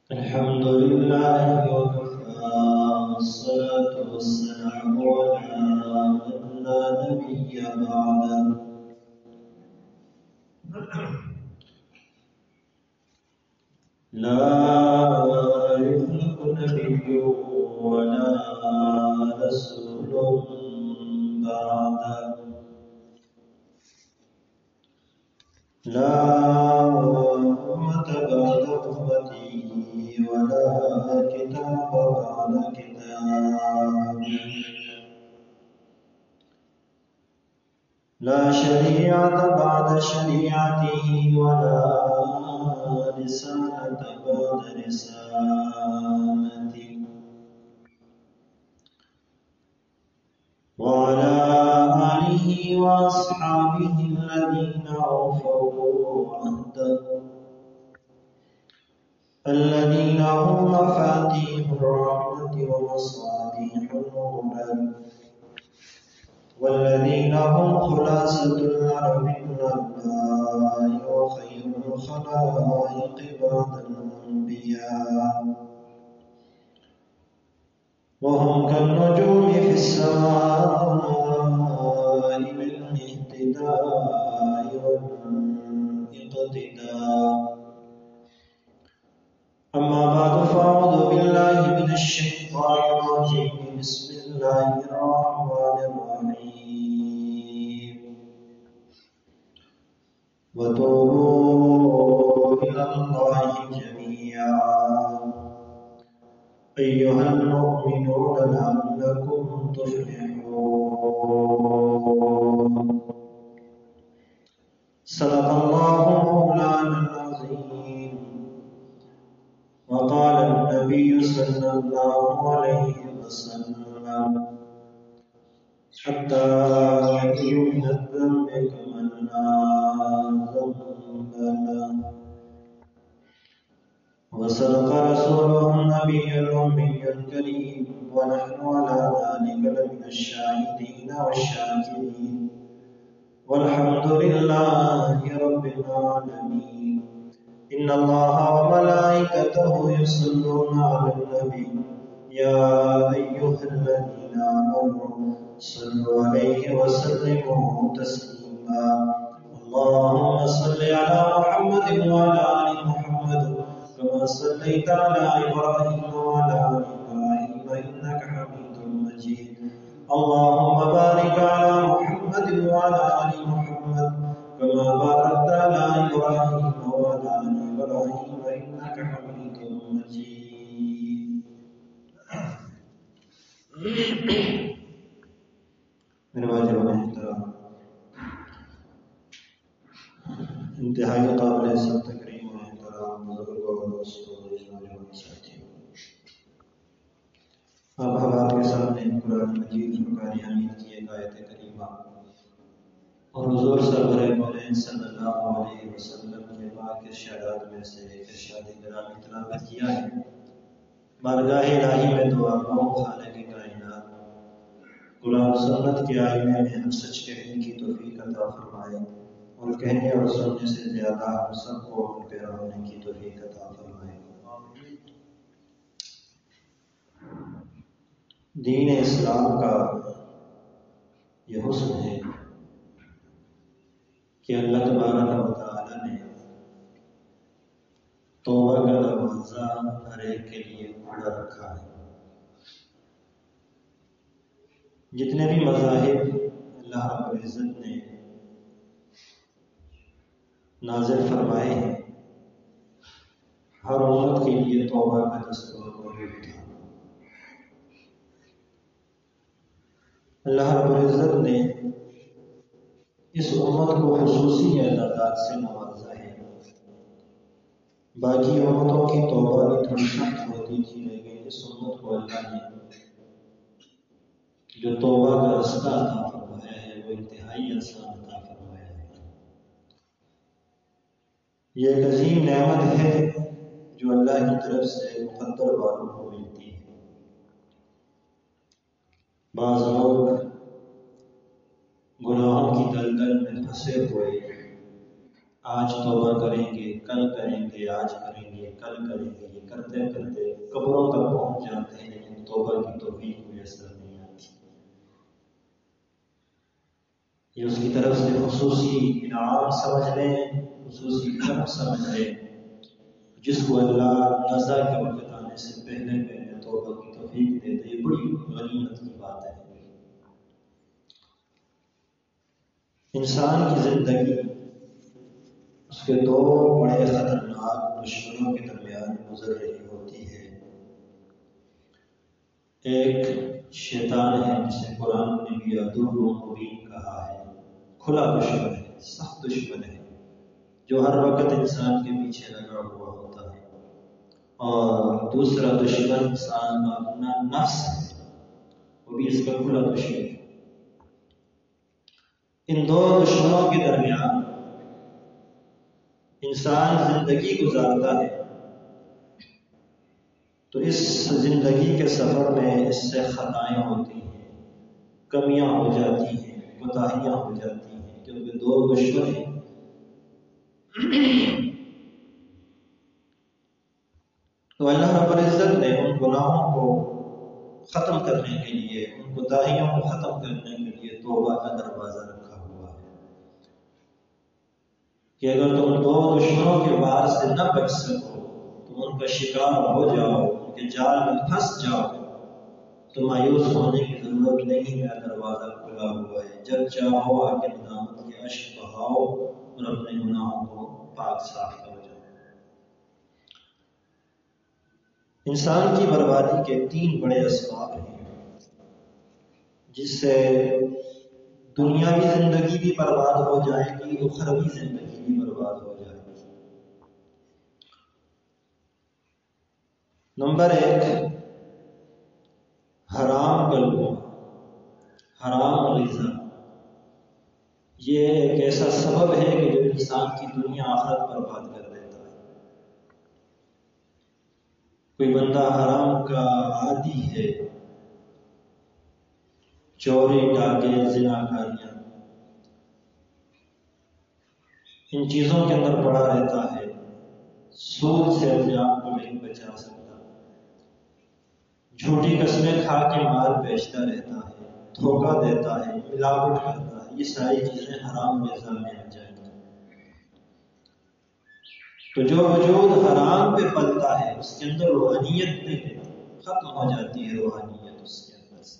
الحمد لله وكفى والصلاة والسلام على من لا نبي بعده لا يخلق نبي ولا رسول بعده لا أمة بعد أمتي ولا كتاب بعد كتابي لا شريعة بعد شريعته ولا رسالة بعد رسالته وعلى آله وأصحابه الذين أوفوا عهده الذين هم مفاتيح الرحمة ومصابيح النور والذين هم خلاصة العرب من الله وخير الخلائق بعد الأنبياء وهم كالنجوم في السماء بالاهتداء والاقتداء أما بعد فأعوذ بالله من الشيطان الرجيم بسم الله الرحمن الرحيم وتوبوا إلى الله جميعا أيها المؤمنون لعلكم تفلحون صدق الله مولانا العظيم وقال النبي صلى الله عليه وسلم حتى يأتي من الذنب كمن لا ذنب له وصدق رسوله النبي الأمي الكريم ونحن على ذلك لمن الشاهدين والشاكرين والحمد لله رب العالمين إن الله وملائكته يصلون على النبي يا أيها الذين آمنوا صلوا عليه وسلموا تسليما اللهم صل على محمد وعلى آل محمد كما صليت على إبراهيم وعلى آل إبراهيم إنك حميد مجيد اللهم بارك على محمد وعلى آل محمد كما باركت على إبراهيم وعلى آل إبراهيم إنك حميد مجيد میرے واجب محترم انتہائی قابل عزت تکریم و احترام بزرگوں اور دوستوں نوجوان ساتھیوں، آپ حضرات کے سامنے قرآن مجید فرقان حمید کی ایک آیت کریمہ اور حضور سرور کونین صلی اللہ علیہ وسلم کے پاک ارشادات میں سے ایک ارشاد گرامی تلاوت کیا ہے۔ بارگاہ الہی میں دعا گو خالق کائنات قرآن سنت کے آئینے میں ہم سچ کہنے کی توفیق عطا فرمائے اور کہنے اور سننے سے زیادہ ہم سب کو ان پہ ہونے کی توفیق عطا فرمائے۔ دین اسلام کا یہ حسن ہے کہ اللہ تبارک و تعالی نے توبہ کا دروازہ ہر ایک کے لیے کھلا رکھا ہے۔ جتنے بھی مذاہب اللہ رب العزت نے نازل فرمائے ہیں، ہر امت کے لیے توبہ کا دستور موجود تھا۔ اللہ رب العزت نے اس امت کو خصوصی اعزازات سے نوازا ہے۔ باقی امتوں کی توبہ بھی تھوڑی سخت ہوتی تھی، لیکن اس امت کو اللہ نے جو توبہ کا رستہ عطا فرمایا ہے وہ انتہائی آسان عطا فرمایا ہے۔ یہ ایک عظیم نعمت ہے جو اللہ کی طرف سے مقدر والوں کو ملتی ہے۔ بعض لوگ گناہوں کی دلدل میں پھنسے ہوئے آج توبہ کریں گے، کل کریں گے، آج کریں گے، کل کریں گے، یہ کرتے کرتے قبروں تک پہنچ جاتے ہیں، لیکن توبہ کی توفیق میسر نہیں آتی۔ یہ اس کی طرف سے خصوصی انعام سمجھ لیں، خصوصی کرم سمجھ لیں، جس کو اللہ نزا کے وقت آنے سے پہلے پہلے توبہ کی توفیق دے دے، یہ بڑی غنیمت کی بات ہے۔ انسان کی زندگی اس کے دو بڑے خطرناک دشمنوں کے درمیان گزر رہی ہوتی ہے۔ ایک شیطان ہے جسے قرآن نے بھی عدو مبین کہا ہے، کھلا دشمن ہے، سخت دشمن ہے، جو ہر وقت انسان کے پیچھے لگا ہوا ہوتا ہے۔ اور دوسرا دشمن انسان کا اپنا نفس ہے، وہ بھی اس کا کھلا دشمن ہے۔ ان دو دشمنوں کے درمیان انسان زندگی گزارتا ہے، تو اس زندگی کے سفر میں اس سے خطائیں ہوتی ہیں، کمیاں ہو جاتی ہیں، کوتاہیاں ہو جاتی ہیں، کیونکہ دو دشمن ہیں۔ تو اللہ رب العزت نے ان گناہوں کو ختم کرنے کے لیے، ان کوتاہیوں کو ختم کرنے کے لیے توبہ کا دروازہ رکھا ہوا ہے کہ اگر تم دو دشمنوں کے وار سے نہ بچ سکو، تم ان کا شکار ہو جاؤ، ان کے جال میں پھنس جاؤ، تو مایوس ہونے کی ضرورت نہیں، میرا دروازہ کھلا ہوا ہے، جب چاہو آ کے ندامت کے اشک بہاؤ اور اپنے گناہوں کو پاک صاف کر جاؤ۔ انسان کی بربادی کے تین بڑے اسباب ہیں، جس سے دنیاوی زندگی بھی برباد ہو جائے گی، اخروی زندگی بھی برباد ہو جائے گی۔ نمبر ایک، حرام کا لقمہ، حرام غذا۔ یہ ایک ایسا سبب ہے کہ جو انسان کی دنیا آخرت برباد کر دیتا ہے۔ کوئی بندہ حرام کا عادی ہے، چوری، ڈاکے، زناکاریاں، ان چیزوں کے اندر پڑا رہتا ہے، سود سے اپنے آپ کو نہیں بچا سکتا، جھوٹی قسمیں کھا کے مال بیچتا رہتا ہے، دھوکہ دیتا ہے، ملاوٹ کرتا ہے، یہ ساری چیزیں حرام غذا میں آ جائیں گی۔ تو جو وجود حرام پہ پلتا ہے اس کے اندر روحانیت نہیں رہتی، ختم ہو جاتی ہے روحانیت اس کے اندر سے۔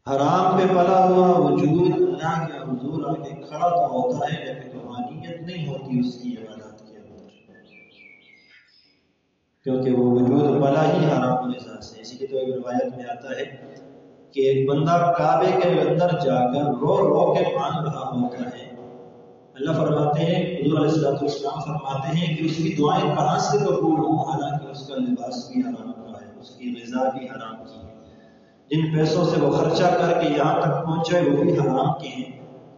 حرام پہ پلا ہوا وجود اللہ کے حضور آ کے کھڑا تو ہوتا ہے، لیکن روحانیت نہیں ہوتی اس کی عبادت کے اندر، کیونکہ وہ وجود پلا ہی حرام غذا سے۔ اسی لیے تو ایک روایت میں آتا ہے کہ ایک بندہ کعبے کے اندر جا کر رو رو کے مانگ رہا ہوتا ہے، اللہ فرماتے ہیں، حضور علیہ السلام فرماتے ہیں کہ اس کی دعائیں کہاں سے قبول ہوں، حالانکہ اس کا لباس بھی حرام کا ہے، اس کی غذا بھی حرام کی ہے، جن پیسوں سے وہ خرچہ کر کے یہاں تک پہنچے وہ بھی حرام کے ہیں۔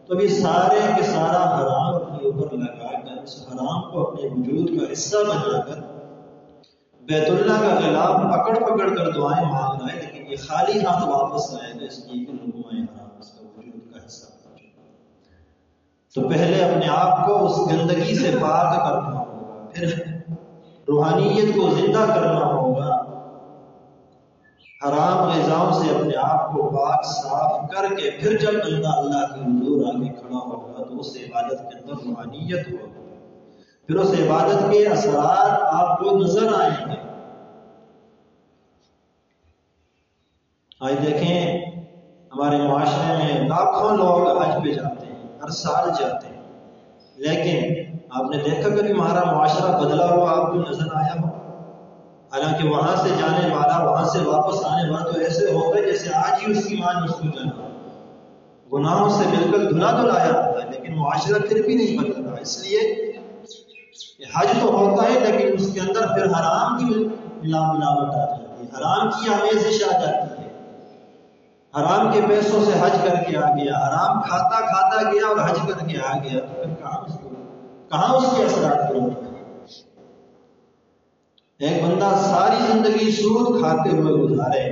تو یہ سارے کے سارا حرام اپنے اوپر لگا کر، اس حرام کو اپنے وجود کا حصہ بنا کر بیت اللہ کا غلاف پکڑ پکڑ کر دعائیں مانگ رہا ہے، لیکن یہ خالی ہاتھ واپس آئے گا، اس لیے کہ لقمہ حرام اس کا وجود کا حصہ بن چکا۔ تو پہلے اپنے آپ کو اس گندگی سے پاک کرنا ہوگا، پھر روحانیت کو زندہ کرنا ہوگا، حرام غذاؤں سے اپنے آپ کو پاک صاف کر کے پھر جب بندہ اللہ کے حضور آگے کھڑا ہوگا تو اس عبادت کے اندر روحانیت ہوگی، پھر اس عبادت کے اثرات آپ کو نظر آئیں گے۔ آج دیکھیں ہمارے معاشرے میں لاکھوں لوگ حج پہ جاتے ہیں، ہر سال جاتے ہیں، لیکن آپ نے دیکھا کہ ہمارا معاشرہ بدلا ہوا آپ کو نظر آیا ہو؟ حالانکہ وہاں سے جانے والا، وہاں سے واپس آنے والا تو ایسے ہوتا ہے جیسے آج ہی اس کی ماں نے اس کو جانا، گناہوں سے بالکل دھلا دھلایا ہوتا ہے، لیکن معاشرہ پھر بھی نہیں بدل رہا۔ اس لیے حج تو ہوتا ہے لیکن اس کے اندر پھر حرام کی ملاوٹ آ جاتی ہے، حرام کی آمیزش آ جاتی ہے، حرام کے پیسوں سے حج کر کے آ گیا، حرام کھاتا کھاتا گیا اور حج کر کے آ گیا، تو پھر کہاں اس کے اثرات پورے ہوتے ہیں؟ ایک بندہ ساری زندگی سود کھاتے ہوئے گزارے،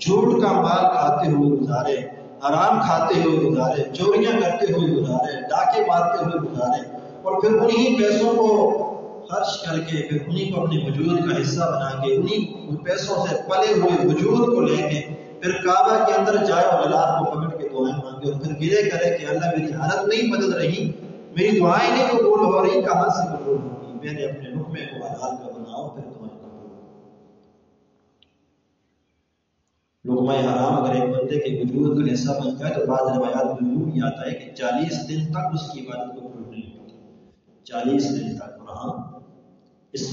جھوٹ کا مال کھاتے ہوئے گزارے، حرام کھاتے ہوئے گزارے، چوریاں کرتے ہوئے گزارے، ڈاکے مارتے ہوئے گزارے، اور پھر انہی پیسوں کو خرچ کر کے پھر انہی کو اپنے وجود کا حصہ بنا کے انہی پیسوں سے پلے ہوئے وجود کو لے کے پھر کعبہ کے اندر جائے اور اللہ کو پکڑ کے دعائیں مانگے اور پھر گلے کرے کہ اللہ میری حالت نہیں بدل رہی، میری دعائیں نہیں قبول ہو رہی، کہاں سے قبول ہوگی؟ میرے اپنے لقمے کو حلال کا بناؤ پھر دعائیں قبول ہو۔ لقمہ حرام اگر ایک بندے کے وجود کا حصہ بن جائے تو بعض روایات میں یہ آتا ہے کہ 40 دن تک اس کی عبادت کو قبول نہیں ہوتی، 40 دن تک۔ اور ہاں اس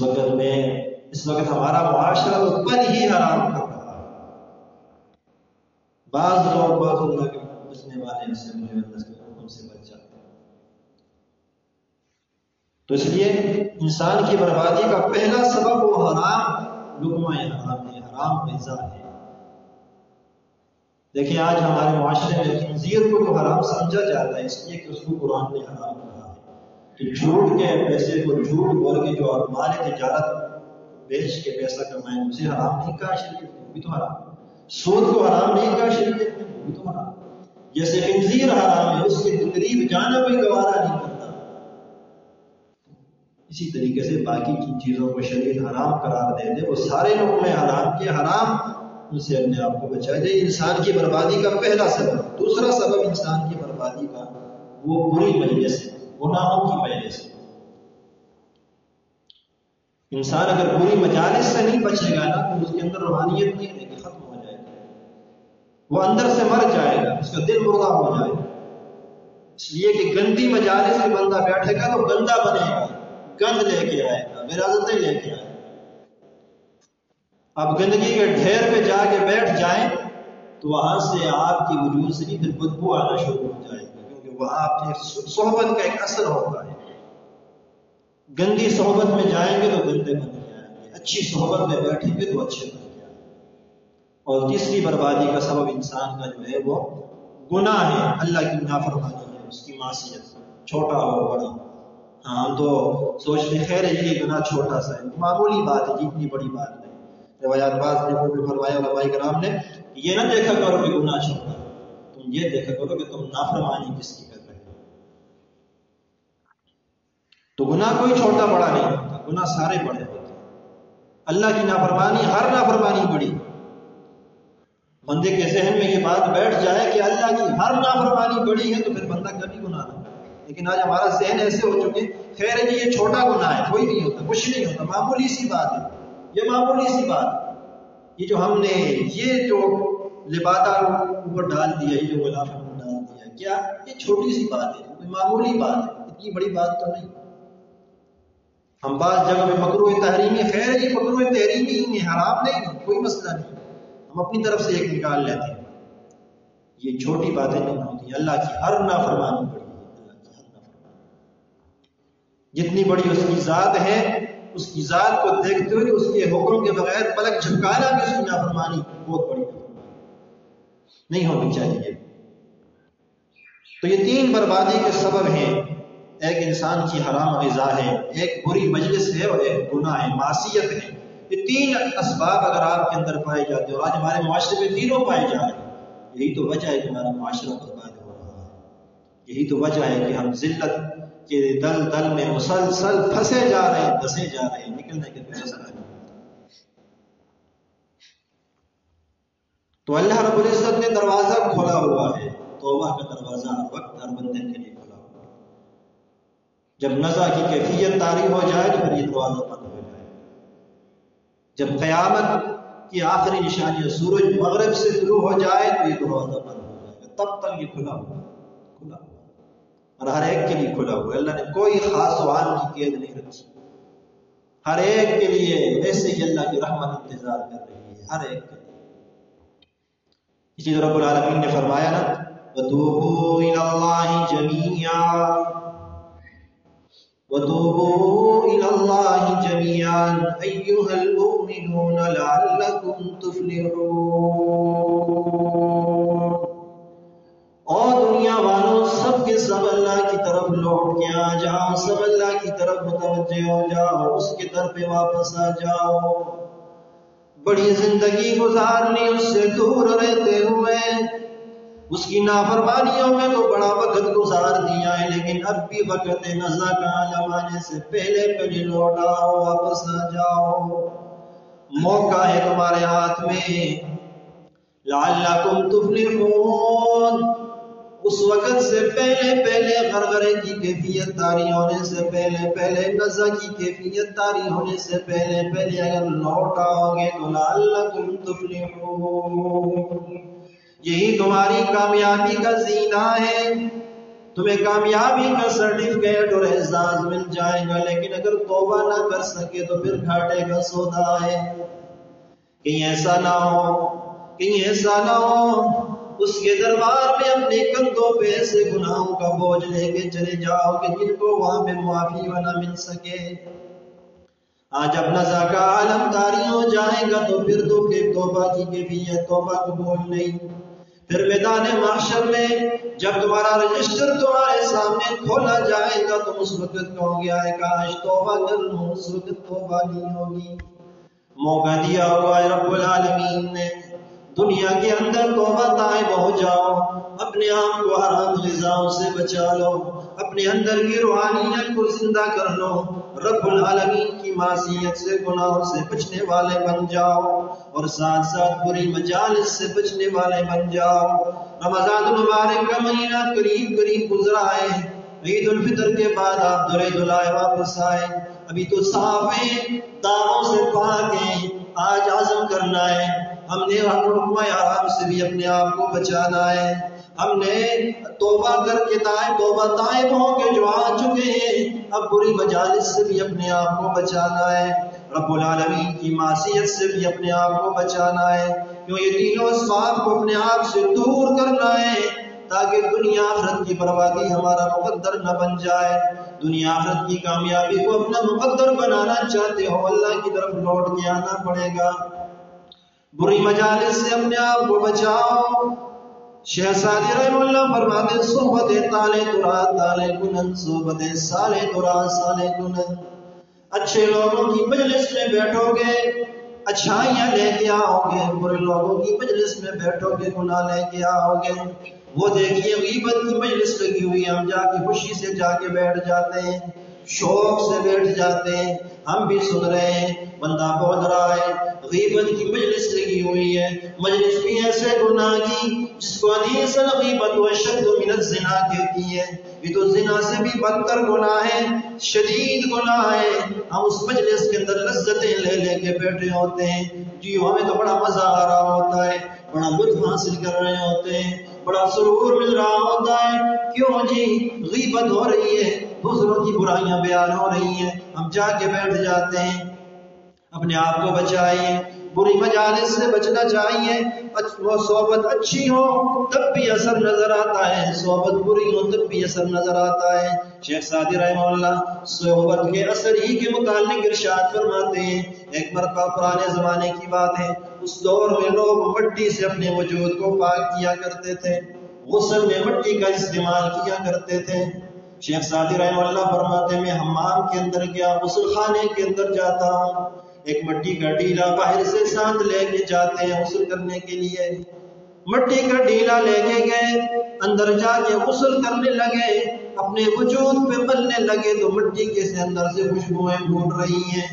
وقت ہمارا معاشرہ تو بد ہی حرام کر رہا ہے۔ بعض لوگ بعض اللہ کے بچنے والے سے مجھے حکم سے بچ جاتے ہیں۔ تو اس لیے انسان کی بربادی کا پہلا سبب وہ حرام لقمہ حرام ہے، حرام غذا ہے۔ دیکھیں آج ہمارے معاشرے میں خنزیر کو تو حرام سمجھا جاتا ہے اس لیے کہ اس کو قرآن نے حرام کہا ہے کہ جھوٹ کے پیسے کو جھوٹ بول کے جو مال تجارت بیچ کے پیسہ کمائیں، اسے حرام نہیں کہا شریعت نے، وہ بھی تو حرام۔ سود کو حرام نہیں کہا شریعت نے، وہ بھی تو حرام۔ جیسے خنزیر حرام ہے، اس کے قریب جانا کوئی گوارا نہیں کرتا، اسی طریقے سے باقی جن چیزوں کو شریعت حرام قرار دے دے وہ سارے لقمے حرام کے حرام، ان سے اپنے آپ کو بچائے جائے۔ انسان کی بربادی کا پہلا سبب۔ دوسرا سبب انسان کی بربادی کا وہ بری مجلس ہے، گناہوں کی مجلس ہے۔ انسان اگر بری مجالس سے نہیں بچے گا نا تو اس کے اندر روحانیت نہیں رہے گی، ختم ہو جائے گا، وہ اندر سے مر جائے گا، اس کا دل مردہ ہو جائے گا۔ اس لیے کہ گندی مجالس میں بندہ بیٹھے گا تو گندا بنے گا، گند لے کے آئے گا، غلاظتیں لے کے آئے گا۔ اب گندگی کے ڈھیر پہ جا کے بیٹھ جائیں تو وہاں سے آپ کی وجود سے بھی پھر بدبو آنا شروع ہو جائے گی، کیونکہ وہاں اپنی صحبت کا ایک اثر ہوتا ہے۔ گندی صحبت میں جائیں گے تو گندے بن کے آئیں گے، اچھی صحبت میں بیٹھیں گے تو اچھے بن کے آئیں گے۔ اور تیسری بربادی کا سبب انسان کا جو ہے وہ گناہ ہے، اللہ کی نافرمانی ہے، اس کی معصیت، چھوٹا ہو بڑا۔ ہاں ہم تو سوچتے خیر ہے یہ گناہ چھوٹا سا ہے، معمولی بات ہے، اتنی بڑی بات نہیں۔ روایات بعض نے فرمایا علماء کرام نے یہ نہ دیکھا کرو کہ گناہ چھوٹا ہے، تم یہ دیکھا کرو کہ تم نافرمانی کس کی کر رہے ہو۔ تو گناہ کوئی چھوٹا بڑا نہیں ہوتا، گناہ سارے بڑے ہوتے ہیں۔ اللہ کی نافرمانی، ہر نافرمانی بڑی۔ بندے کے ذہن میں یہ بات بیٹھ جائے کہ اللہ کی ہر نافرمانی بڑی ہے تو پھر بندہ کبھی گناہ نہ کرے۔ لیکن آج ہمارا ذہن ایسے ہو چکے خیر ہے جی یہ چھوٹا گناہ ہے، کوئی نہیں ہوتا، کچھ نہیں ہوتا، معمولی سی بات ہے، یہ معمولی سی بات ہے۔ یہ جو ہم نے یہ جو لبادہ اوپر ڈال دیا، یہ جو غلاف اوپر ڈال دیا، کیا یہ چھوٹی سی بات ہے، کوئی معمولی بات ہے، اتنی بڑی بات تو نہیں۔ ہم بعض جگہ میں مکروہ تحریمی، خیر ہے یہ مکروہ تحریمی ہی ہے، حرام نہیں ہے، کوئی مسئلہ نہیں، ہم اپنی طرف سے ایک نکال لیتے ہیں۔ یہ چھوٹی باتیں نہیں ہوتی، اللہ کی ہر نافرمانی بڑی ہے، اللہ کی ہر نافرمانی جتنی بڑی اس کی ذات ہے، اس کی ذات کو دیکھتے ہوئے اس کے حکم کے بغیر پلک جھپکانا بھی اس کی نافرمانی بہت بڑی نافرمانی نہیں ہونی چاہیے۔ تو یہ تین بربادی کے سبب ہیں، ایک انسان کی حرام غذا ہے، ایک بری مجلس ہے، اور ایک گناہ ہے، معصیت ہے۔ یہ تین اسباب اگر آپ کے اندر پائے جاتے ہیں، اور آج ہمارے معاشرے میں تینوں پائے جا رہے ہیں، یہی تو وجہ ہے کہ ہمارا معاشرہ برباد ہو رہا ہے، یہی تو وجہ ہے کہ ہم ذلت کے دل میں مسلسل پھنسے جا رہے ہیں، دھسے جا رہے ہیں، نکلنے کے کوئی راستہ نہیں۔ تو اللہ رب العزت نے دروازہ کھولا ہوا ہے، توبہ کا دروازہ ہر وقت ہر بندے کے لیے کھلا ہوا ہے۔ جب نزع کی کیفیت طاری ہو جائے تو پھر یہ دروازہ بند ہو جائے۔ جب قیامت کی آخری نشانی سورج مغرب سے طلوع ہو جائے تو یہ دروازہ بند ہو جائے گا، تب تک یہ کھلا ہوا اور ہر ایک کے لیے کھلا ہوا ہے۔ اللہ نے کوئی خاص و عام کی قید نہیں رکھی، ہر ایک کے لیے ایسے ہی اللہ کی رحمت انتظار کر رہی ہے، ہر ایک کے لیے۔ اسی طرح رب العالمین نے فرمایا نا وَتُوبُوا إِلَى اللَّهِ جَمِيعًا وَتُوبُوا إِلَى اللَّهِ جَمِيعًا أَيُّهَا الْمُؤْمِنُونَ لَعَلَّكُمْ تُفْلِحُونَ۔ اور دنیا والوں سب کے سب اللہ کی طرف لوٹ کے آ جاؤ، سب اللہ کی طرف متوجہ ہو جاؤ، اس کے در پہ واپس آ جاؤ۔ بڑی زندگی گزارنی اس سے دور رہتے ہوئے، اس کی نافرمانیوں میں تو بڑا وقت گزار دیا ہے، لیکن اب بھی وقت نزا کا عالم آنے سے پہلے پہلے لوٹ آؤ، واپس آ جاؤ، موقع ہے تمہارے ہاتھ میں، لعلکم تفلحون۔ اس وقت سے پہلے پہلے غرغرے کی کیفیت طاری ہونے سے پہلے پہلے، نزا کی کیفیت طاری ہونے سے پہلے پہلے اگر لوٹ آؤ گے تو لعلکم تفلحون، یہی تمہاری کامیابی کا زینہ ہے، تمہیں کامیابی کا سرٹیفکیٹ اور اعزاز مل جائے گا۔ لیکن اگر توبہ نہ کر سکے تو پھر گھاٹے کا سودا ہے۔ کہیں ایسا نہ ہو اس کے دربار میں اپنے کندھوں پہ ایسے گناہوں کا بوجھ لے کے چلے جاؤ کہ جن کو وہاں پہ معافی نہ مل سکے۔ آج اب نزا کا عالم طاری ہو جائے گا تو پھر تو کہ توبہ کی کیفیت، توبہ قبول نہیں۔ پھر میدان محشر میں جب تمہارا رجسٹر تمہارے سامنے کھولا جائے گا تو اس وقت کہو گے آئے کاش توبہ کر لوں، اس وقت توبہ نہیں ہوگی۔ موقع دیا ہوا ہے رب العالمین نے، دنیا کے اندر توبہ طائب ہو جاؤ، اپنے آپ کو حرام غذاؤں سے بچا لو، اپنے اندر کی روحانیت کو زندہ کر لو، رب العالمین کی معصیت سے، گناہوں سے بچنے والے بن جاؤ، اور ساتھ ساتھ بری مجالس سے بچنے والے بن جاؤ۔ رمضان المبارک کا مہینہ قریب گزرا ہے، عید الفطر کے بعد آپ درے دلائے واپس آئے، ابھی تو صاف ہیں، داغوں سے پاک ہیں۔ آج عزم کرنا ہے، ہم نے حکم حرام سے بھی اپنے آپ کو بچانا ہے، ہم نے توبہ کر کے توبہ طائب ہو کے جو آ چکے ہیں، اب بری مجالس سے بھی اپنے آپ کو بچانا ہے، رب العالمین کی معصیت سے بھی اپنے آپ کو بچانا ہے، کیوں یہ تینوں اسباب کو اپنے آپ سے دور کرنا ہے تاکہ دنیا آخرت کی بربادی ہمارا مقدر نہ بن جائے۔ دنیا آخرت کی کامیابی کو اپنا مقدر بنانا چاہتے ہو، اللہ کی طرف لوٹ کے آنا پڑے گا، بری مجالس سے اپنے آپ کو بچاؤ۔ شیخ سعدی رحمہ اللہ فرماتے صحبت تالے ترا تالے کنن، صحبت سالے ترا سالے کنن، اچھے لوگوں کی مجلس میں بیٹھو گے اچھائیاں لے کے آؤ گے، برے لوگوں کی مجلس میں بیٹھو گے گناہ لے کے آؤ گے۔ وہ دیکھیے غیبت کی مجلس لگی ہوئی، ہم جا کے خوشی سے جا کے بیٹھ جاتے ہیں، شوق سے بیٹھ جاتے ہیں، ہم بھی سن رہے ہیں، بندہ بول رہا ہے، غیبت کی مجلس لگی ہوئی ہے، مجلس بھی ایسے گناہ کی جس کو حدیث الغیبت واشد من الزنا کہتی ہے، یہ تو زنا سے بھی بدتر گناہ ہے، شدید گناہ ہے۔ ہم اس مجلس کے اندر لذتیں لے لے کے بیٹھے ہوتے ہیں، جی ہمیں تو بڑا مزہ آ رہا ہوتا ہے، بڑا لطف حاصل کر رہے ہوتے ہیں، بڑا سرور مل رہا ہوتا ہے، کیوں جی غیبت ہو رہی ہے، دوسروں کی برائیاں بیان ہو رہی ہیں، ہم جا کے بیٹھ جاتے ہیں۔ اپنے آپ کو بچائیے، بری مجالس سے بچنا چاہیے، وہ صحبت اچھی ہو تب بھی اثر نظر آتا ہے، صحبت بری ہو تب بھی اثر نظر آتا ہے۔ شیخ سعدی رحمہ اللہ صحبت کے اثر ہی کے متعلق ارشاد فرماتے ہیں، ایک مرتبہ پرانے زمانے کی بات ہے، اس دور میں لوگ مٹی سے اپنے وجود کو پاک کیا کرتے تھے، غسل میں مٹی کا استعمال کیا کرتے تھے۔ شیخ سعدی رحمہ اللہ فرماتے ہیں میں حمام کے اندر گیا، غسل خانے کے اندر جاتا ہوں، ایک مٹی کا ڈیلا باہر سے ساتھ لے کے جاتے ہیں غسل کرنے کے لیے، مٹی کا ڈیلا لے کے گئے، اندر جا کے غسل کرنے لگے، اپنے وجود پہ ملنے لگے تو مٹی کے سے اندر سے خوشبوئیں پھوٹ رہی ہیں،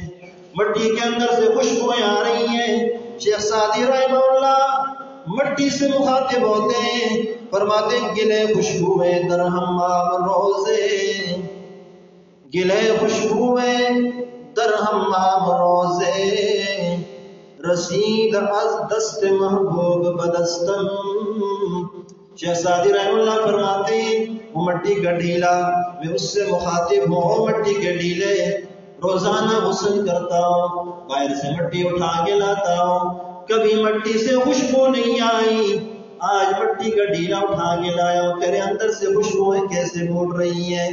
مٹی کے اندر سے خوشبوئیں آ رہی ہیں۔ شیخ سعدی رحمہ اللہ مٹی سے مخاطب ہوتے ہیں، فرماتے ہیں گلے خوشبوئیں در حمام روزے، گلے خوشبوئیں در حمام روزے، رسید از دست محبوب بدستم۔ شیخ سعدی رحمہ اللہ فرماتے ہیں وہ مٹی کا ڈیلا، میں اس سے مخاطب ہوں، مٹی کے ڈیلے روزانہ غسل کرتا ہوں، باہر سے مٹی اٹھا کے لاتا ہوں، کبھی مٹی سے خوشبو نہیں آئی، آج مٹی کا ڈیلا اٹھا کے لایا ہوں، تیرے اندر سے خوشبوئیں کیسے پھوٹ رہی ہیں،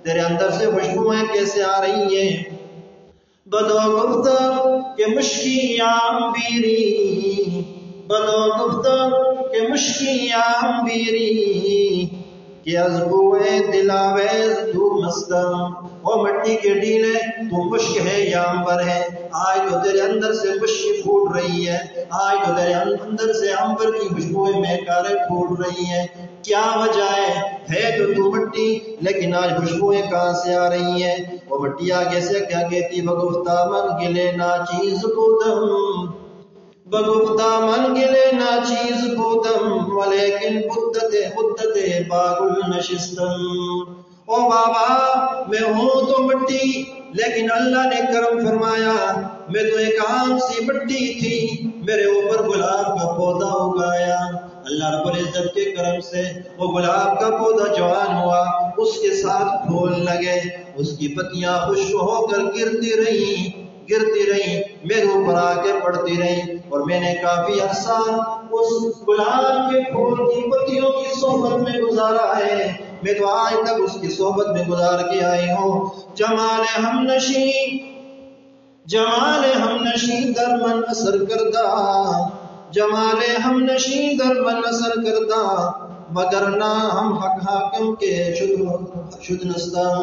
تیرے اندر سے خوشبوئیں کیسے آ رہی ہیں۔ بدو گفتہ کہ مشکی عام بیری، بدو گفتہ کہ مشکی عام بیری، کہ از بوئے دلاویز تو مستم، او مٹی کے ڈیلے تو مشک ہے یا عنبر ہے، آج تو تیرے اندر سے خوشی پھوٹ رہی ہے، آج تو تیرے اندر سے عنبر کی خوشبوئیں مہکاریں پھوٹ رہی ہیں، کیا وجہ ہے تو تو مٹی، لیکن آج خوشبوئیں کہاں سے آ رہی ہیں؟ وہ مٹی آگے سے کیا کہتی، بگفتہ من گلے ناچیز بودم، بگفتہ من گلے ناچیز بودم، ولیکن بدت باغ النشستم۔ او بابا میں ہوں تو مٹی، لیکن اللہ نے کرم فرمایا، میں تو ایک عام سی مٹی تھی، میرے اوپر گلاب کا پودا اگایا، اللہ رب العزت کے کرم سے وہ گلاب کا پودا جوان ہوا، اس کے ساتھ پھول لگے، اس کی پتیاں خشک ہو کر گرتی رہیں، میرے اوپر آ کے پڑتی رہیں، اور میں نے کافی عرصہ اس گلاب کے پھول کی پتیوں کی صحبت میں گزارا ہے، میں تو آج تک اس کی صحبت میں گزار کے آئی ہوں۔ جمال ہم نشیں در من اثر کردہ، جمال ہم نشیں در من اثر کردہ، وگرنہ ہم حق حاکم کے شد نستم۔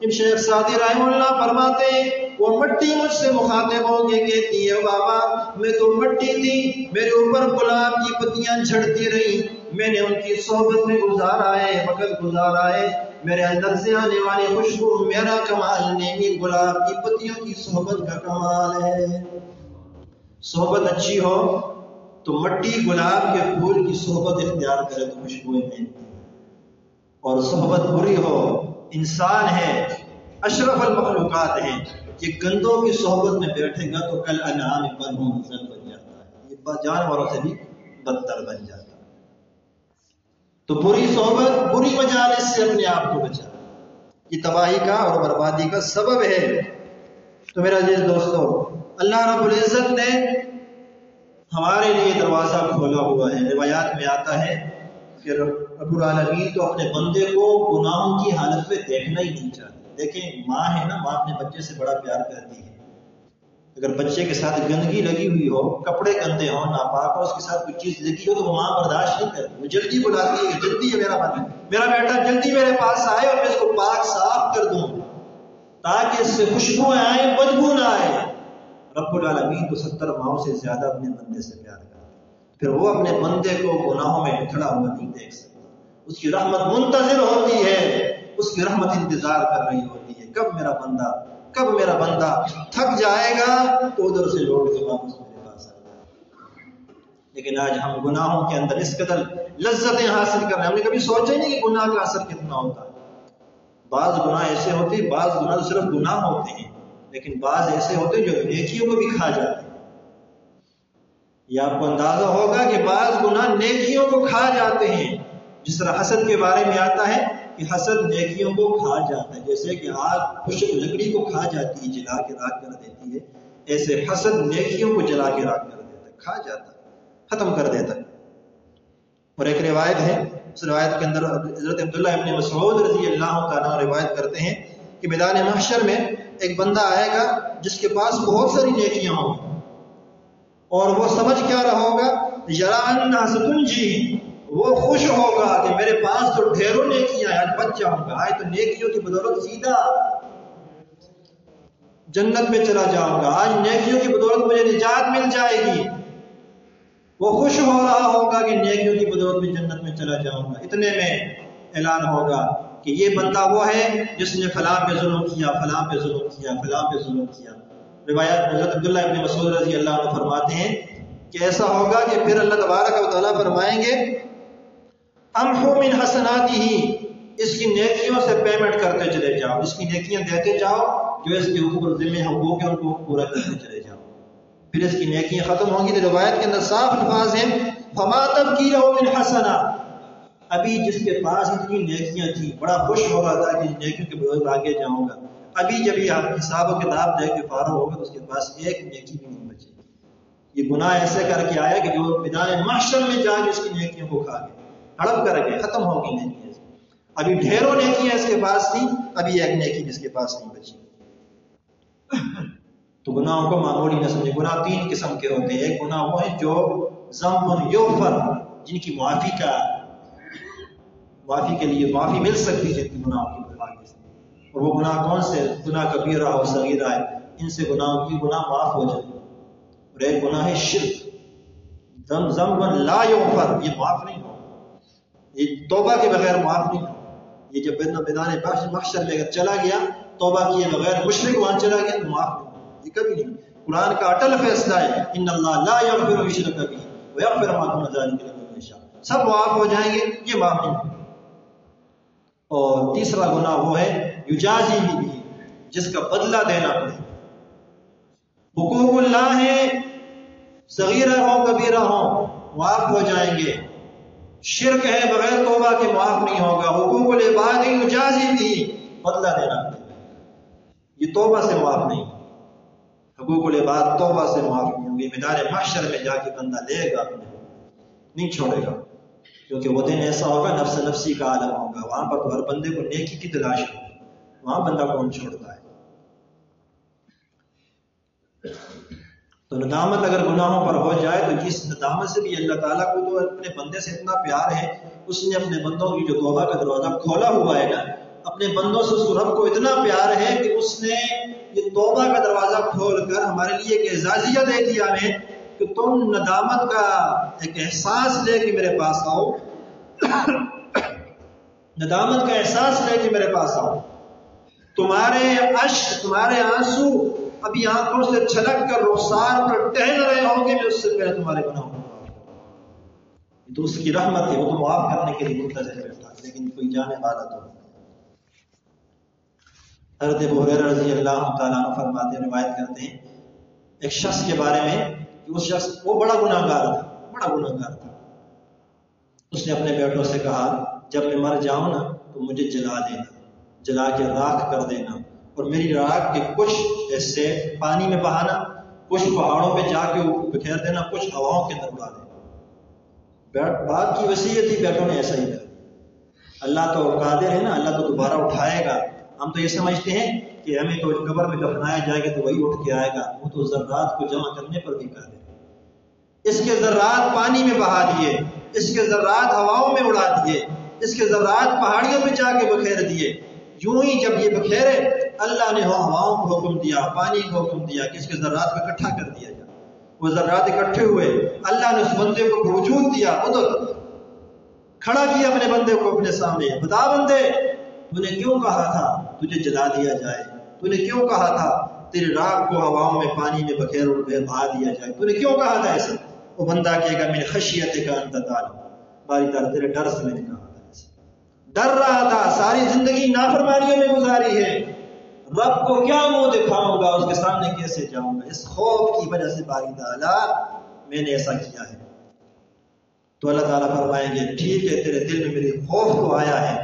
شیخ سعدی رحمہ اللہ فرماتے ہیں وہ مٹی مجھ سے مخاطب ہو کے کہتی ہے، بابا میں تو مٹی تھی، میرے اوپر گلاب کی پتیاں جھڑتی رہی، میں نے ان کی صحبت میں گزارا ہے، وقت گزارا ہے، میرے اندر سے آنے والی خوشبو میرا کمال نہیں، گلاب کی پتیوں کی صحبت کا کمال ہے۔ صحبت اچھی ہو تو مٹی گلاب کے پھول کی صحبت اختیار کرے تو خوشبوئیں میں، اور صحبت بری ہو، انسان ہے، اشرف المخلوقات ہے، یہ گندوں کی صحبت میں بیٹھے گا تو کل انعام پر منزل بن جاتا ہے، یہ جانوروں سے بھی بدتر بن جاتا ہے۔ تو بری صحبت، بری مجالس سے اپنے آپ کو بچا، یہ تباہی کا اور بربادی کا سبب ہے۔ تو میرا عزیز دوستو، اللہ رب العزت نے ہمارے لیے دروازہ کھولا ہوا ہے۔ روایات میں آتا ہے کہ رب العالمین تو اپنے بندے کو گناہوں کی حالت میں دیکھنا ہی نہیں چاہتے۔ دیکھیں ماں ہے نا، ماں اپنے بچے سے بڑا پیار کرتی ہے، اگر بچے کے ساتھ گندگی لگی ہوئی ہو، کپڑے گندے ہو، ناپاک ہو، اس کے ساتھ کوئی چیز لگی ہو تو وہ ماں برداشت نہیں کرتی، وہ جلدی بلاتی ہے، جلدی ہے میرا بیٹا جلدی میرے پاس آئے اور میں اس کو پاک صاف کر دوں تاکہ اس سے خوشبو آئے، بدبو نہ آئے۔ رب العالمین تو 70 ماؤں سے زیادہ اپنے بندے سے پیار کرتا ہے، پھر وہ اپنے بندے کو گناہوں میں کھڑا ہوا نہیں دیکھ سکتا، اس کی رحمت منتظر ہوتی ہے، اس کی رحمت انتظار کر رہی ہوتی ہے، کب میرا بندہ تھک جائے گا تو ادھر سے لوٹ کے واپس میرے پاس آئے گا۔ لیکن آج ہم گناہوں کے اندر اس قدر لذتیں حاصل کر رہے ہیں، ہم نے کبھی سوچا ہی نہیں کہ گناہ کا اثر کتنا ہوتا ہے۔ بعض گناہ ایسے ہوتے ہیں، بعض گناہ تو صرف گناہ ہوتے ہیں، لیکن بعض ایسے ہوتے ہیں جو نیکیوں کو بھی کھا جاتے ہیں۔ یہ آپ کو اندازہ ہوگا کہ بعض گناہ نیکیوں کو کھا جاتے ہیں، جس طرح حسد کے بارے میں آتا ہے کہ حسد نیکیوں کو کھا جاتا ہے، جیسے کہ آگ خشک لکڑی کو کھا جاتی ہے، جلا کے راکھ کر دیتی ہے، ایسے حسد نیکیوں کو جلا کے راکھ کر دیتا ہے، کھا جاتا ہے، ختم کر دیتا ہے۔ اور ایک روایت ہے، اس روایت کے اندر حضرت عبداللہ ابن مسعود رضی اللہ تعالیٰ روایت کرتے ہیں کہ میدان محشر میں ایک بندہ آئے گا جس کے پاس بہت ساری نیکیاں ہوں گی، اور وہ سمجھ کیا رہا ہوگا، یرا انہا ستنجی، وہ خوش ہوگا کہ میرے پاس تو ڈھیروں نیکیاں ہیں، آج بچ جاؤں گا، آج تو نیکیوں کی بدولت سیدھا جنت میں چلا جاؤں گا، آج نیکیوں کی بدولت مجھے نجات مل جائے گی۔ وہ خوش ہو رہا ہوگا کہ نیکیوں کی بدولت میں جنت میں چلا جاؤں گا۔ اتنے میں اعلان ہوگا کہ یہ بندہ وہ ہے جس نے فلاں پہ ظلم کیا، فلاں پہ ظلم کیا، فلاں پہ ظلم کیا۔ روایات میں حضرت عبداللہ ابن مسعود رضی اللہ عنہ فرماتے ہیں کہ ایسا ہوگا کہ پھر اللہ تبارک و تعالیٰ فرمائیں گے امحو من حسناتہ، اس کی نیکیوں سے پیمنٹ کرتے چلے جاؤ، اس کی نیکیاں دیتے جاؤ، جو اس کے اوپر ذمہ حقوق ہیں ان کو پورا کرتے چلے جاؤ، پھر اس کی نیکیاں ختم ہوں گی۔ تو روایت کے اندر صاف الفاظ ہیں فما تبقی لہ من حسنہ، ابھی جس کے پاس اتنی نیکیاں تھیں بڑا خوش ہو رہا تھا کہ نیکیوں کے بدولت آگے جاؤں گا، ابھی جب یہ حساب و کتاب دے کے فارغ ہوگا تو اس کے پاس ایک نیکی بھی نہیں بچے گی۔ یہ گناہ ایسے کر کے آیا کہ جو میدان محشر میں جا کے اس کی نیکیوں کو کھا گئے، ہڑپ کر گئے، ختم ہوگی نیکیاں، ابھی ڈھیروں نیکیاں اس کے پاس تھیں، ابھی ایک نیکی جس کے پاس نہیں بچی۔ تو گناہوں کو معمولی نہ سمجھے، گناہ 3 قسم کے ہوتے ہیں۔ ایک گناہ وہ ہیں جو ذنب یغفر، جن کی معافی کے لیے معافی مل سکتی ہے، جن کے گناہوں کی آگے سے، اور وہ گناہ کون سے؟ گناہ کبیرہ اور صغیرہ ہے۔ ان سے گناہ معاف ہو جائے. اور ایک گناہ ہے شرک، ذنب لا یغفر، یہ معاف نہیں ہو، یہ توبہ کے بغیر معاف نہیں ہو. یہ جب میدان محشر میں اگر چلا گیا توبہ کیے بغیر، مشرک وہاں چلا گیا تو معاف نہیں ہو، یہ کبھی نہیں. قرآن کا اٹل فیصلہ ہے ان اللہ لا یغفر یشرک بہ ویغفر ما دون ذلک لمن یشاء. سب معاف ہو جائیں گے، یہ معاف نہیں ہو. اور تیسرا گناہ وہ ہے یجازی بھی، جس کا بدلہ دینا پڑے. حقوق اللہ ہے، صغیرہ ہو کبیرہ ہو معاف ہو جائیں گے. شرک ہے بغیر توبہ کے معاف نہیں ہوگا. حقوق العباد یجازی بھی، بدلہ دینا پڑے گا، یہ توبہ سے معاف نہیں. حقوق العباد توبہ سے معاف نہیں ہوگی. میدان محشر میں جا کے بندہ لے گا، نہیں چھوڑے گا، کیونکہ وہ دن ایسا ہوگا نفس نفسی کا عالم ہوگا. وہاں پر تو ہر بندے کو نیکی کی تلاش ہوگی، وہاں بندہ کون چھوڑتا ہے. تو ندامت اگر گناہوں پر ہو جائے تو جس ندامت سے بھی اللہ تعالیٰ کو تو اپنے بندے سے اتنا پیار ہے، اس نے اپنے بندوں کی جو توبہ کا دروازہ کھولا ہوا ہے نا، اپنے بندوں سے اس رب کو اتنا پیار ہے کہ اس نے یہ توبہ کا دروازہ کھول کر ہمارے لیے ایک اعزازیہ دے دیا ہے کہ تم ندامت کا ایک احساس لے کے میرے پاس آؤ، ندامت کا احساس لے کے میرے پاس آؤ. تمہارے اشک، تمہارے آنسو ابھی آنکھوں سے چھلک کر رخسار پر ٹہل رہے ہوں گے، میں اس سے پہلے تمہارے گناہوں کو معاف کروں. یہ تو اس کی رحمت ہے، وہ تو معاف کرنے کے لیے منتظر بیٹھا، لیکن کوئی جانے والا تو نہیں. حضرت ابو ہریرہ رضی اللہ تعالیٰ عنہ فرماتے ہیں، روایت کرتے ہیں ایک شخص کے بارے میں کہ اس شخص وہ بڑا گناہ گار تھا. اس نے اپنے بیٹوں سے کہا جب میں مر جاؤں نا تو مجھے جلا دینا، جلا کے راکھ کر دینا، اور میری راکھ کے کچھ حصے پانی میں بہانا، کچھ پہاڑوں پہ جا کے بکھیر دینا، کچھ ہواؤں کے اندر اڑا دینا. باپ کی وصیت تھی، بیٹوں نے ایسا ہی کر. اللہ تو قادر ہے نا، اللہ تو دوبارہ اٹھائے گا. ہم تو یہ سمجھتے ہیں کہ ہمیں تو قبر میں دفنایا جائے گا تو وہی اٹھ کے آئے گا، وہ تو ذرات کو جمع کرنے پر بھی قادر ہے. اس کے ذرات پانی میں بہا دیے، اس کے ذرات ہواؤں میں اڑا دیے، اس کے ذرات پہاڑیوں پہ جا کے بکھیر دیے. یوں ہی جب یہ بکھیرے، اللہ نے ہواؤں کو حکم دیا، پانی کو حکم دیا کہ اس کے ذرات کو اکٹھا کر دیا جائے. وہ ذرات اکٹھے ہوئے، اللہ نے اس بندے کو وجود دیا، ادھر کھڑا کیا اپنے بندے کو اپنے سامنے. بتا بندے، تو نے کیوں کہا تھا تجھے جلا دیا جائے؟ تو نے کیوں کہا تھا تیری راکھ کو ہواؤں میں پانی میں بکھیر بہا دیا جائے؟ تو نے کیوں کہا تھا ایسا؟ وہ بندہ کہے گا من خشیت کا انت تعالی، باری تعالیٰ تیرے ڈر سے میں نے کہا تھا ایسا. ڈر رہا تھا، ساری زندگی نافرمانیوں میں گزاری ہے، رب کو کیا منہ دکھاؤں گا، اس کے سامنے کیسے جاؤں گا؟ اس خوف کی وجہ سے باری تعالیٰ میں نے ایسا کیا ہے. تو اللہ تعالیٰ فرمائیں گے ٹھیک ہے، تیرے دل میں میری خوف تو آیا ہے،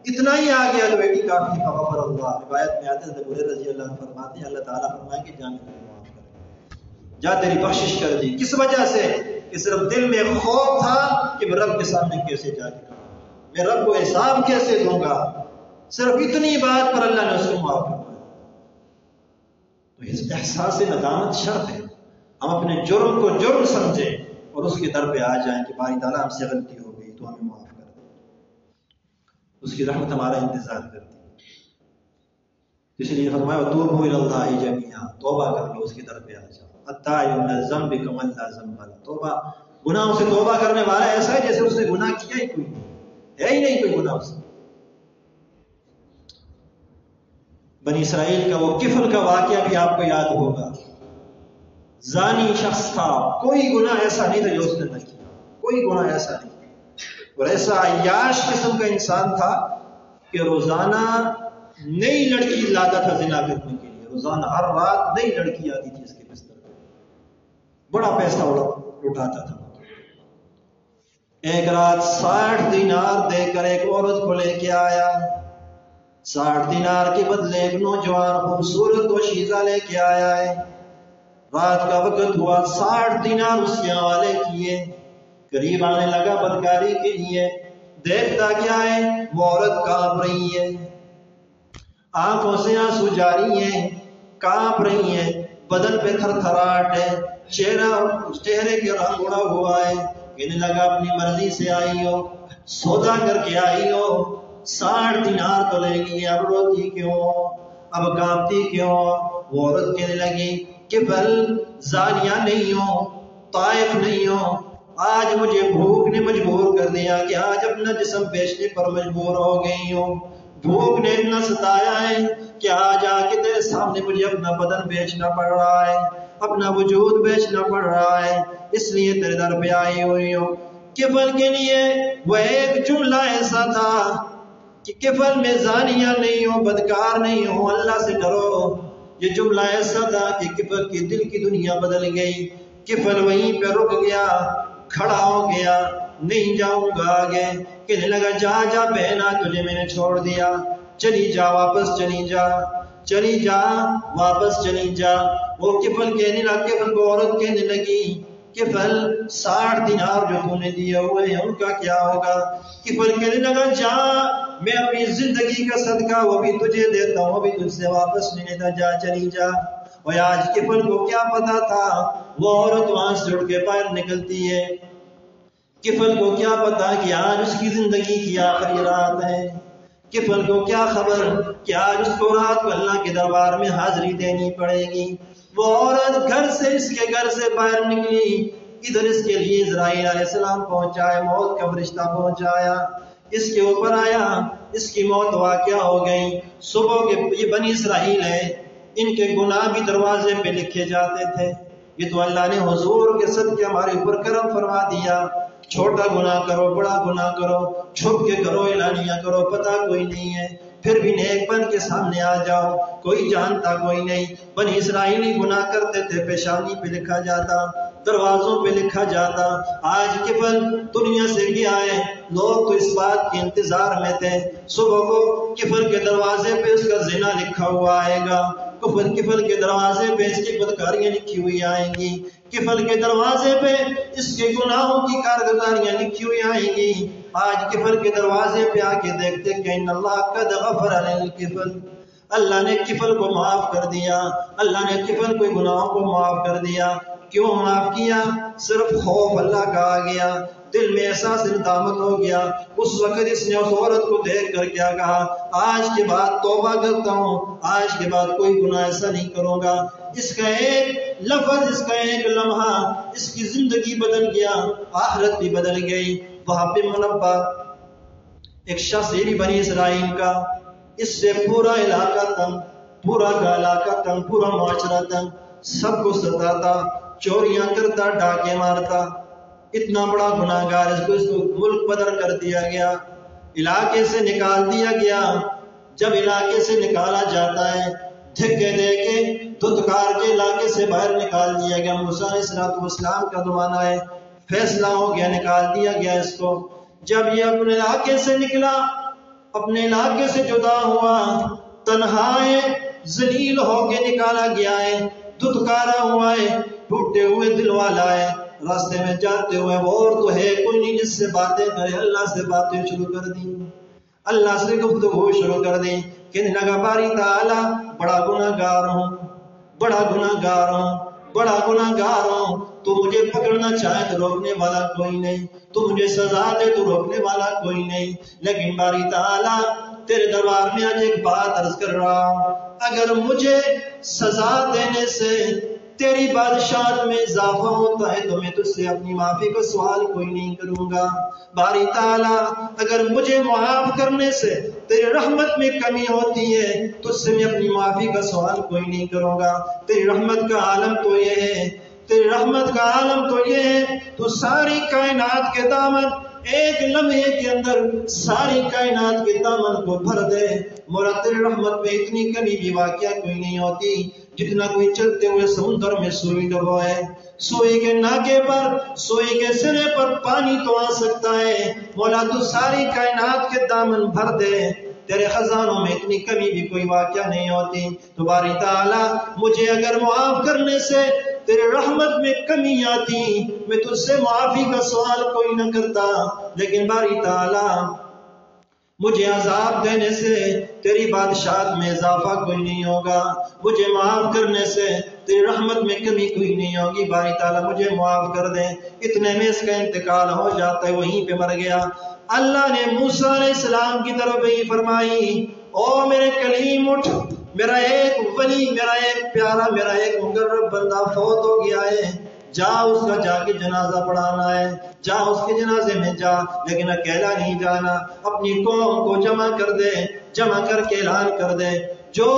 اتنا ہی آ گیا تو بیٹی کافی فغفر اللہ. روایت میں آتے ہیں ابو ہریرہ رضی اللہ عنہ فرماتے ہیں اللہ تعالیٰ فرمائیں گے جا میں تجھے معاف کر، جا تیری بخشش کر دی. کس وجہ سے؟ کہ صرف دل میں خوف تھا کہ میں رب کے سامنے کیسے جا کے کھڑا، میں رب کو حساب کیسے دوں گا. صرف اتنی بات پر اللہ نے اس کو معاف کر دیا. تو اس احساس ندامت شرط ہے، ہم اپنے جرم کو جرم سمجھیں اور اس کے در پہ آ جائیں کہ باری تعالیٰ ہم سے غلطی ہو گئی تو ہمیں معاف کر دیں. اس کی رحمت ہمارا انتظار کرتی ہے. اس لیے فرمایا توبوا الی اللہ جمیعا، توبہ کر لو، اس کی در پہ آ جاؤ. التائب من الذنب کمن لا ذنب له، توبہ گناہوں سے توبہ کرنے والا ایسا ہے جیسے اس نے گناہ کیا ہی کوئی نہیں ہے ہی نہیں کوئی گناہ اس نے. بنی اسرائیل کا وہ کفر کا واقعہ بھی آپ کو یاد ہوگا. زانی شخص تھا، کوئی گناہ ایسا نہیں تھا جو اس نے نہ کیا، کوئی گناہ ایسا نہیں. اور ایسا عیاش قسم کا انسان تھا کہ روزانہ نئی لڑکی لاتا تھا زنا کرنے کے لیے. روزانہ ہر رات نئی لڑکی آتی تھی اس کے بستر پہ، بڑا پیسہ اٹھاتا تھا. ایک رات 60 دینار دے کر ایک عورت کو لے کے آیا. 60 دینار کے بدلے ایک نوجوان خوبصورت و شیزہ لے کے آیا ہے. رات کا وقت ہوا، 60 دینار اس کے حوالے کیے. قریب آنے لگا بدکاری کے لیے، دیکھتا کیا ہے وہ عورت کانپ رہی ہے، آنکھوں سے آنسو جاری ہیں، کانپ رہی ہیں، بدن پہ تھر تھراٹ ہے، چہرے کے رنگ اڑا ہوا ہے. کہنے لگا اپنی مرضی سے آئی ہو، سودا کر کے آئی ہو، 60 دینار تو لے گی، اب روتی کیوں، اب کانپتی کیوں؟ وہ عورت کہنے لگی کہ بل زانیہ نہیں ہو، طائف نہیں ہو، آج مجھے بھوک نے مجبور کر دیا کہ آج اپنا جسم بیچنے پر مجبور ہو گئی ہوں، بھوک نے اتنا ستایا ہے کہ آج آ کے تیرے سامنے مجھے اپنا بدن بیچنا پڑ رہا ہے، اپنا وجود بیچنا پڑ رہا ہے، اس لیے تیرے در پہ آئی ہوئی ہوں۔ کفل کے لیے وہ ایک جملہ ایسا تھا کہ کفل میں زانیہ نہیں ہو، بدکار نہیں ہو، اللہ سے ڈرو، یہ جملہ ایسا تھا کہ کفل کی دل کی دنیا بدل گئی۔ کفل وہیں پہ رک گیا، کھڑا ہو گیا، نہیں جاؤں گا آگے، کہنے لگا جا جا بہنا، تجھے میں نے چھوڑ دیا، چلی جا واپس، چلی جا، چلی جا واپس، چلی جا۔ وہ کفل کہنے لگا، کفل کو عورت کہنے لگی کفل 60 دینار جو تو نے دیے ہوئے ہیں ان کا کیا ہوگا؟ کفل کہنے لگا جا، میں اپنی زندگی کا صدقہ وہ بھی تجھے دیتا ہوں، وہ بھی تجھ سے واپس نہیں لیتا، جا چلی جا۔ اور آج کفل کو کیا پتا تھا وہ عورت وہاں سے اٹھ کے باہر نکلتی ہے، کفل کو کیا پتا کہ آج اس کی زندگی کی آخری رات ہے، کفل کو کیا خبر کہ آج اس کو رات کو اللہ کے دربار میں حاضری دینی پڑے گی۔ وہ عورت گھر سے، اس کے گھر سے باہر نکلی، ادھر اس کے لیے اسرائیل علیہ السلام پہنچایا، موت کا فرشتہ پہنچایا، اس کے اوپر آیا، اس کی موت واقعہ ہو گئی۔ صبح کے یہ بنی اسرائیل ہے، ان کے گناہ بھی دروازے پہ لکھے جاتے تھے، یہ تو اللہ نے حضور کے صدقے ہمارے اوپر کرم فرما دیا، چھوٹا گناہ کرو، بڑا گناہ کرو، چھپ کے کرو، اعلانیہ کرو، پتہ کوئی نہیں ہے، پھر بھی نیک بن کے سامنے آ جاؤ، کوئی جانتا کوئی نہیں۔ بنی اسرائیلی گناہ کرتے تھے، پیشانی پہ لکھا جاتا، دروازوں پہ لکھا جاتا۔ آج کفل دنیا سے گیا ہے، لوگ تو اس بات کے انتظار میں تھے صبح کو کفل کے دروازے پہ اس کا زنا لکھا ہوا آئے گا، کفل کے دروازے پہ اس کی بدکاریاں لکھی ہوئی آئیں گی، کفل کے دروازے پہ اس کے گناہوں کی کارگزاریاں لکھی ہوئی آئیں گی۔ آج کفل کے دروازے پہ آ کے دیکھتے کہ ان اللہ قد غفر للکفل، اللہ نے کفل کو معاف کر دیا، اللہ نے کفل کو گناہوں کو معاف کر دیا۔ کیوں معاف کیا؟ صرف خوف اللہ کا آ گیا، دل میں احساس ندامت ہو گیا۔ اس وقت اس نے اس عورت کو دیکھ کر کیا کہا، آج کے بعد توبہ کرتا ہوں، آج کے بعد کوئی گناہ ایسا نہیں کروں گا۔ اس کا ایک لفظ، اس کا ایک لمحہ اس کی زندگی بدل گیا، آخرت بھی بدل گئی۔ وہاں پہ منبع ایک شخص یہ بھی بنی اسرائیل کا، اس سے پورا علاقہ تنگ، پورا کا علاقہ تنگ، پورا معاشرہ تنگ، سب کو ستاتا، چوریاں کرتا، ڈاکے مارتا، اتنا بڑا گناہ گار، اس کو ملک بدر کر دیا گیا، علاقے سے نکال دیا گیا۔ جب علاقے سے نکالا جاتا ہے، دھکے دے کے دھتکار کے علاقے سے باہر نکال دیا گیا۔ موسیٰ علیہ السلام کا زمانہ ہے، فیصلہ ہو گیا، نکال دیا گیا اس کو۔ جب یہ اپنے علاقے سے نکلا، اپنے علاقے سے جدا ہوا، تنہا ہے، ذلیل ہو کے نکالا گیا ہے، دھتکارا ہوا ہے، ٹوٹے ہوئے دل والا ہے، راستے میں جاتے ہوئے وہ اور تو ہے کوئی نہیں جس سے باتیں کرے، اللہ سے باتیں شروع کر دی، اللہ سے گفتگو شروع کر دی، کہنے لگا باری تعالیٰ بڑا گناہ گار ہوں، بڑا گناہ گار ہوں، بڑا گناہ گار ہوں، تو مجھے پکڑنا چاہے تو روکنے والا کوئی نہیں، تو مجھے سزا دے تو روکنے والا کوئی نہیں، لیکن باری تعالیٰ تیرے دربار میں آج ایک بات عرض کر رہا ہوں، اگر مجھے سزا دینے سے تیری بادشاہت میں اضافہ ہوتا ہے تو میں تجھ سے اپنی معافی کا سوال کوئی نہیں کروں گا۔ باری تعالیٰ اگر مجھے معاف کرنے سے تیری رحمت میں کمی ہوتی ہے تجھ سے میں اپنی معافی کا سوال کوئی نہیں کروں گا۔ تیری رحمت کا عالم تو یہ ہے، تیری رحمت کا عالم تو یہ ہے، تو ساری کائنات کے دامن ایک لمحے کے اندر ساری کائنات کے دامن کو بھر دے، مولا تیری رحمت میں اتنی کمی بھی واقعہ کوئی نہیں ہوتی جتنا کوئی چلتے ہوئے سمندر میں سوئی ڈبوئے، سوئی کے ناکے پر، سوئی کے سرے پر پانی تو آ سکتا ہے، مولا تو ساری کائنات کے دامن بھر دے، تیرے خزانوں میں اتنی کمی بھی کوئی واقعہ نہیں ہوتی۔ تو باری تعالیٰ مجھے اگر معاف کرنے سے تیرے رحمت میں کمی آتی میں تجھ سے معافی کا سوال کوئی نہ کرتا، لیکن باری تعالیٰ مجھے عذاب دینے سے تیری بادشاہت میں اضافہ کوئی نہیں ہوگا، مجھے معاف کرنے سے تیری رحمت میں کمی کوئی نہیں ہوگی، باری تعالیٰ مجھے معاف کر دے۔ اتنے میں اس کا انتقال ہو جاتا ہے، وہیں پہ مر گیا۔ اللہ نے موسیٰ علیہ السلام کی طرف ہی فرمائی، او میرے کلیم اٹھ، میرا ایک ولی، میرا ایک پیارا، میرا ایک مقرب بندہ فوت ہو گیا ہے، جا اس کا جا کے جنازہ پڑھانا ہے، جا اس کے جنازے میں جا، لیکن اکیلا نہیں جانا، اپنی قوم کو جمع کر دے، جمع کر کے اعلان کر دے جو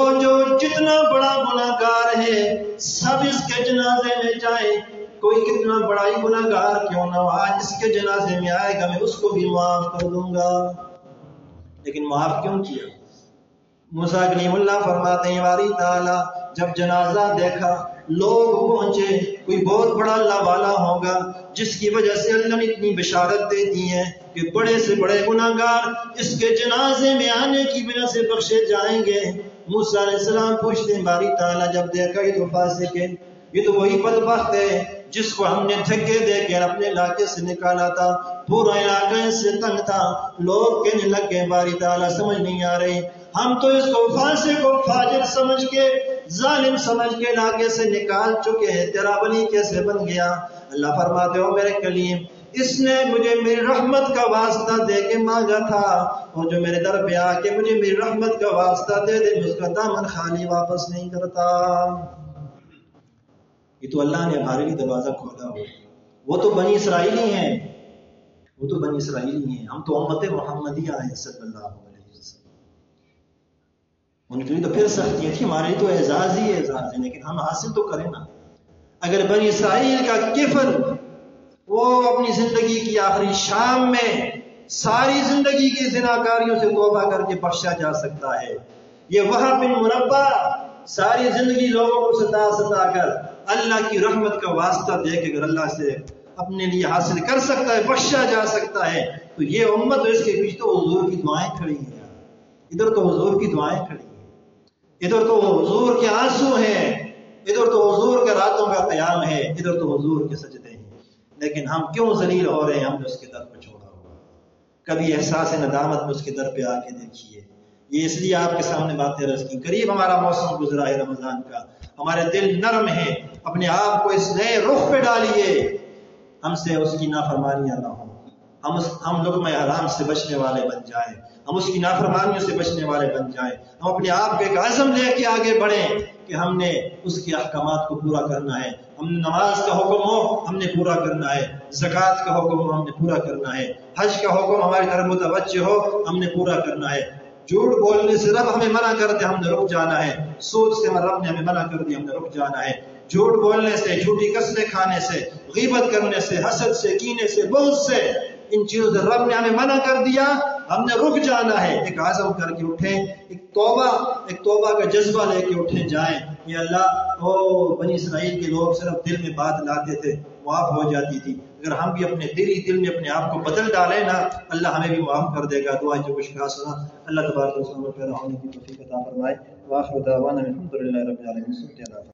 جتنا بڑا گناہگار ہے سب اس کے جنازے میں جائے، کوئی کتنا بڑا ہی گناہگار کیوں نہ ہو، آج اس کے جنازے میں آئے گا میں اس کو بھی معاف کر دوں گا۔ لیکن معاف کیوں کیا؟ موسیٰ کلیم اللہ فرماتے ہیں باری تعالیٰ جب جنازہ دیکھا، لوگ پہنچے، کوئی بہت بڑا اللہ والا ہوگا جس کی وجہ سے اللہ نے اتنی بشارت دے دی ہے کہ بڑے سے بڑے گناہگار اس کے جنازے میں آنے کی وجہ سے بخشے جائیں گے۔ موسیٰ علیہ السلام پوچھتے ہیں باری تعالیٰ جب دیکھا یہ تو فاسق ہے، یہ تو وہی بدبخت ہے جس کو ہم نے دھکے دے کے اپنے علاقے سے نکالا تھا، پورا علاقہ اس سے تنگ تھا، لوگ کہنے لگ گئے باری تعالیٰ سمجھ نہیں آ رہی، ہم تو اس کو فاسق و فاجر سمجھ کے، ظالم سمجھ کے علاقے سے نکال چکے ہیں، تیرا ولی کیسے بن گیا؟ اللہ فرماتے ہو میرے کلیم اس نے مجھے میری رحمت کا واسطہ دے کے مانگا تھا، اور جو میرے در پہ آ کے مجھے میری رحمت کا واسطہ دے دے میں اس کا دامن خالی واپس نہیں کرتا۔ یہ تو اللہ نے ہمارے لیے دروازہ کھولا ہو، وہ تو بنی اسرائیلی ہیں، وہ تو بنی اسرائیلی ہیں، ہم تو امت محمدیہ ہیں صلی اللہ علیہ وسلم، ان کے لیے تو پھر سختیاں تھی، ہمارے لیے تو اعزاز ہی اعزاز ہے، لیکن ہم حاصل تو کریں نا۔ اگر بنی اسرائیل کا کفر وہ اپنی زندگی کی آخری شام میں ساری زندگی کی زناکاریوں سے توبہ کر کے بخشا جا سکتا ہے، یہ وہاں بن منبع ساری زندگی لوگوں کو ستا ستا کر اللہ کی رحمت کا واسطہ دے کے اگر اللہ سے اپنے لیے حاصل کر سکتا ہے، بخشا جا سکتا ہے، تو یہ امت اس کے پیچھے تو حضور کی دعائیں کھڑی ہیں، ادھر تو حضور کی دعائیں کھڑی ہیں، ادھر تو حضور کے آنسو ہیں، ادھر تو حضور کے راتوں کا قیام ہے، ادھر تو حضور کے سجدے ہیں، لیکن ہم کیوں ذلیل ہو رہے ہیں؟ ہم نے اس کے در پہ چھوڑا ہوا۔ کبھی احساس ندامت میں اس کے در پہ آ کے دیکھیے، یہ اس لیے آپ کے سامنے باتیں رکھ کی، قریب ہمارا موسم گزرا ہے رمضان کا، ہمارے دل نرم ہیں، اپنے آپ کو اس نئے رخ پہ ڈالیے، ہم سے اس کی نافرمانیاں نہ ہوں، ہم لقمہ حرام سے بچنے والے بن جائیں، ہم اس کی نافرمانیوں سے بچنے والے بن جائیں، ہم اپنے آپ کو ایک عزم لے کے آگے بڑھیں کہ ہم نے اس کے احکامات کو پورا کرنا ہے، ہم نماز کا حکم ہو ہم نے پورا کرنا ہے، زکوٰۃ کا حکم ہو ہم نے پورا کرنا ہے، حج کا حکم ہماری طرف متوجہ ہو ہم نے پورا کرنا ہے، جھوٹ بولنے سے رب ہمیں منع کر دے ہم نے رک جانا ہے، سود سے رب نے ہمیں منع کر دی ہم نے رک جانا ہے، جھوٹ بولنے سے، جھوٹی قسمیں کھانے سے، غیبت کرنے سے، حسد سے، کینے سے، بغض سے، ان چیزوں سے رب نے ہمیں منع کر دیا، ہم نے رک جانا ہے، ایک عزم کر کے اٹھیں، ایک توبہ کا جذبہ لے کے اٹھیں جائیں، یہ اللہ بنی اسرائیل کے لوگ صرف دل میں بات لاتے تھے معاف ہو جاتی تھی، اگر ہم بھی اپنے دل میں اپنے آپ کو بدل ڈالیں نا اللہ ہمیں بھی معاف کر دے گا۔ دعا جو کچھ کہا سنا اللہ تبارک و تعالیٰ پیدا ہونے کی توفیق عطا فرمائے۔ وآخر دعوانا الحمدللہ رب العالمین۔